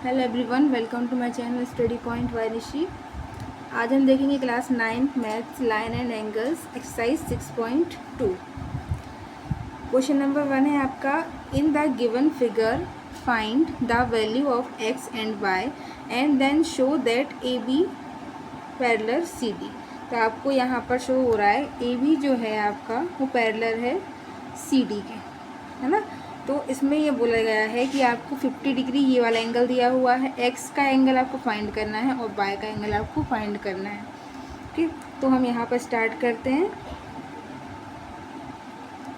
Hello everyone, welcome to my channel study point by Nishi. आज हम देखेंगे class 9 maths line and angles exercise 6.2। Question number 1 है आपका, in the given figure find the value of x and y and then show that A B parallel C D. तो आपको यहाँ पर show हो रहा है ए बी जो है आपका वो पैरेलल है सी डी के, है ना। तो इसमें ये बोला गया है कि आपको 50 डिग्री ये वाला एंगल दिया हुआ है, एक्स का एंगल आपको फाइंड करना है और वाई का एंगल आपको फाइंड करना है। ठीक, तो हम यहाँ पर स्टार्ट करते हैं।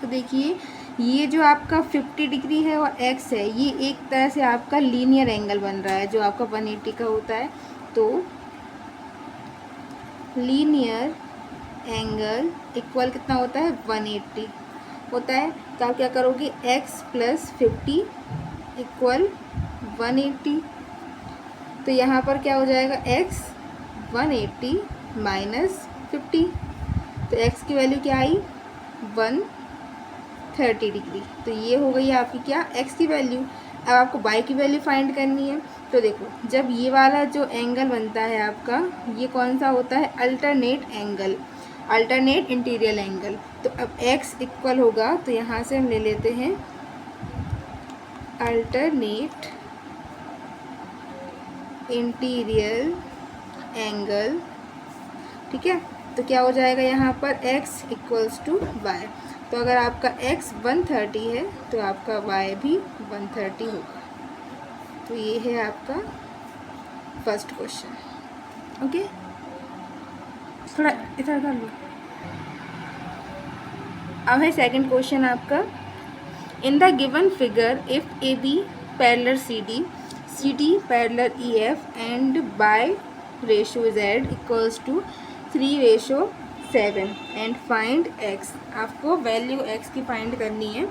तो देखिए, ये जो आपका 50 डिग्री है और एक्स है, ये एक तरह से आपका लीनियर एंगल बन रहा है जो आपका 180 का होता है। तो लीनियर एंगल इक्वल कितना होता है, 180 होता है। तो आप क्या करोगे, x प्लस 50 इक्वल 180। तो यहाँ पर क्या हो जाएगा, x 180 माइनस 50। तो x की वैल्यू क्या आई, 130 डिग्री। तो ये हो गई आपकी क्या, x की वैल्यू। अब आपको y की वैल्यू फाइंड करनी है। तो देखो, जब ये वाला जो एंगल बनता है आपका, ये कौन सा होता है, alternate angle, alternate interior angle. तो अब x इक्वल होगा, तो यहाँ से हम ले लेते हैं अल्टरनेट इंटीरियर एंगल। ठीक है, तो क्या हो जाएगा यहाँ पर, x इक्वल्स टू वाई। तो अगर आपका x 130 है तो आपका y भी 130 होगा। तो ये है आपका फर्स्ट क्वेश्चन। ओके, थोड़ा इधर कर लो। अब है सेकंड क्वेश्चन आपका, in the given figure if A B parallel C D parallel E F and by ratio z equals to 3:7 and find x. आपको वैल्यू एक्स की फाइंड करनी है।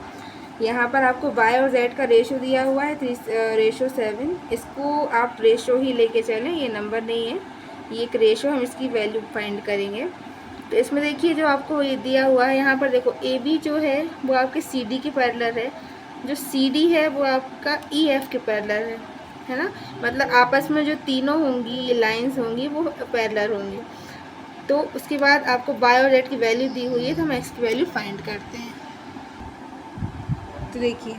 यहाँ पर आपको y और z का रेशो दिया हुआ है 3:7। इसको आप रेशो ही लेके चलें, ये नंबर नहीं है, ये एक रेशो, हम इसकी वैल्यू फाइंड करेंगे। तो इसमें देखिए, जो आपको ये दिया हुआ है यहाँ पर देखो, ए बी जो है वो आपके सी डी के पैरेलल है, जो सी डी है वो आपका ई एफ के पैरेलल है ना। मतलब आपस में जो तीनों होंगी ये लाइंस होंगी वो पैरेलल होंगी। तो उसके बाद आपको y और z की वैल्यू दी हुई है, तो हम x की वैल्यू फाइंड करते हैं। तो देखिए,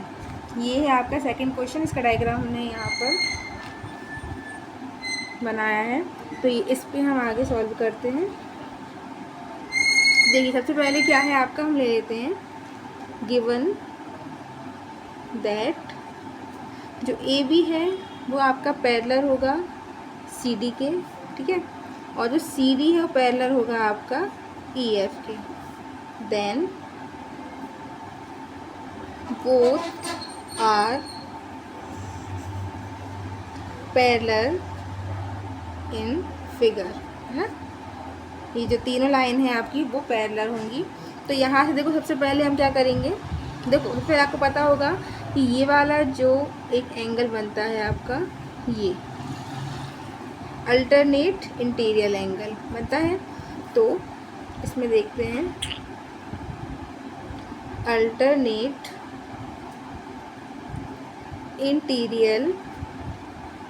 ये है आपका सेकंड क्वेश्चन, इसका डायग्राम हमने यहाँ पर बनाया है। तो ये इस पे हम आगे सॉल्व करते हैं। देखिए, सबसे पहले क्या है आपका, हम ले लेते हैं गिवन दैट जो ए बी है वो आपका पैरेलल होगा सी डी के, ठीक है, और जो सी डी है वो पैरेलल होगा आपका ई एफ के। Then both are parallel in figure, है ना। ये जो तीनों लाइन है आपकी वो पैरेलल होंगी। तो यहाँ से देखो, सबसे पहले हम क्या करेंगे, देखो फिर आपको पता होगा कि ये वाला जो एक एंगल बनता है आपका, ये अल्टरनेट इंटीरियर एंगल बनता है। तो इसमें देखते हैं अल्टरनेट इंटीरियर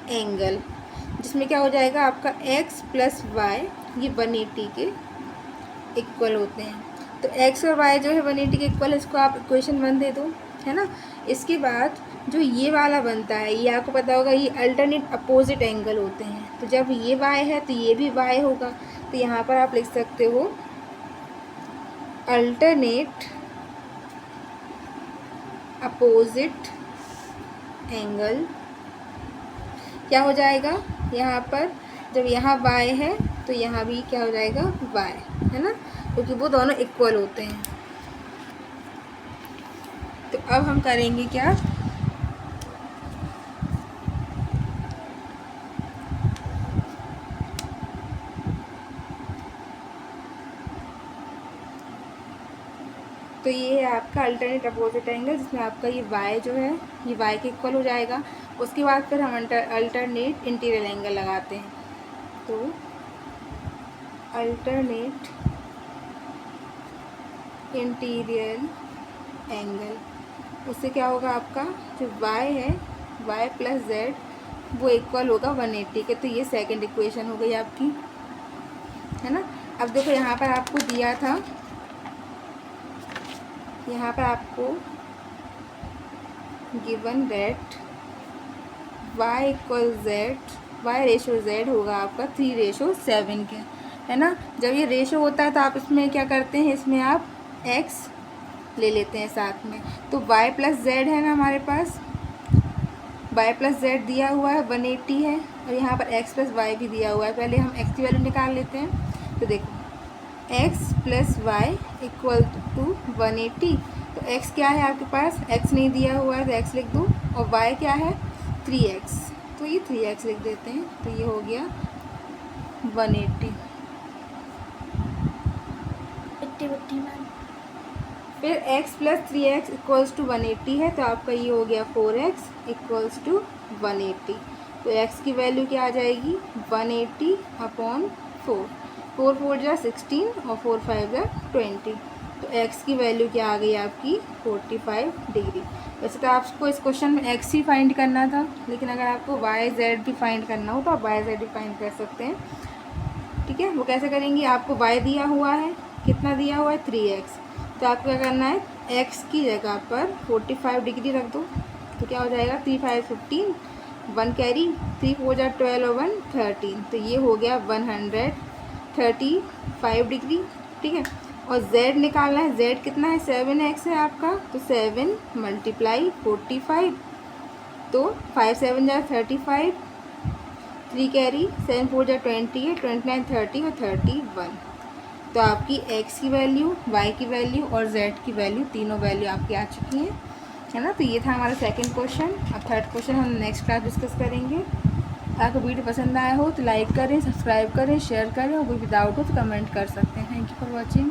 एंगल, जिसमें क्या हो जाएगा आपका x प्लस वाई, ये 180 के इक्वल होते हैं। तो x और y जो है 180 के इक्वल, इसको आप इक्वेशन 1 दे दो, है ना। इसके बाद जो ये वाला बनता है, ये आपको पता होगा ये अल्टरनेट अपोजिट एंगल होते हैं। तो जब ये y है तो ये भी y होगा। तो यहाँ पर आप लिख सकते हो अल्टरनेट अपोजिट एंगल। क्या हो जाएगा यहाँ पर, जब यहाँ y है तो यहाँ भी क्या हो जाएगा, y, है ना, क्योंकि वो दोनों इक्वल होते हैं। तो अब हम करेंगे क्या, तो ये है आपका अल्टरनेट अपोजिट एंगल, जिसमें आपका ये y जो है ये y के इक्वल हो जाएगा। उसके बाद फिर हम अल्टरनेट इंटीरियर एंगल लगाते हैं। तो अल्टरनेट इंटीरियर एंगल, उससे क्या होगा आपका जो y है, y प्लस जेड वो इक्वल होगा 180 के। तो ये सेकंड इक्वेशन हो गई आपकी, है ना। अब देखो यहाँ पर आपको दिया था, यहाँ पर आपको given that y equal z, y ratio z होगा आपका 3:7 के, है ना। जब ये रेशो होता है तो आप इसमें क्या करते हैं, इसमें आप x ले लेते हैं साथ में। तो y प्लस z है ना हमारे पास, y प्लस z दिया हुआ है 180 है, और यहाँ पर x प्लस y भी दिया हुआ है। पहले हम x की वैल्यू निकाल लेते हैं। तो देखो x plus y equal to 180। तो x क्या है आपके पास, x नहीं दिया हुआ है तो x लिख दूँ, और y क्या है 3x, तो ये 3x लिख देते हैं। तो ये हो गया 180। फिर x plus 3x equals to 180 है, तो आपका ये हो गया 4x इक्वल्स टू 180। तो x की वैल्यू क्या आ जाएगी 180 अपॉन 4, 4 4 जा 16 और 4 5 जा 20। तो x की वैल्यू क्या आ गई आपकी 45 डिग्री। वैसे तो आपको इस क्वेश्चन में x ही फाइंड करना था, लेकिन अगर आपको y z भी फाइंड करना हो तो आप y z भी फाइंड कर सकते हैं, ठीक है। वो कैसे करेंगे, आपको y दिया हुआ है, कितना दिया हुआ है 3x, तो आपको क्या करना है x की जगह पर 45 डिग्री रख दो। तो क्या हो जाएगा 3 5 15, 1 कैरी, 3 4 जा 12 और 1 13। तो ये हो गया 135 डिग्री, ठीक है। और z निकालना है, z कितना है 7x है आपका, तो 7 मल्टीप्लाई 45, तो 5 7 जा 35, 3 कैरी, 7 4 जा 28, 29 30 और 31। तो आपकी x की वैल्यू, y की वैल्यू और z की वैल्यू, तीनों वैल्यू आपकी आ चुकी हैं, है ना। तो ये था हमारा सेकंड क्वेश्चन। अब थर्ड क्वेश्चन हम नेक्स्ट क्लास डिस्कस करेंगे। आपको वीडियो पसंद आया हो तो लाइक करें, सब्सक्राइब करें, शेयर करें, और कोई भी डाउट हो तो कमेंट कर सकते हैं। Thank you for watching.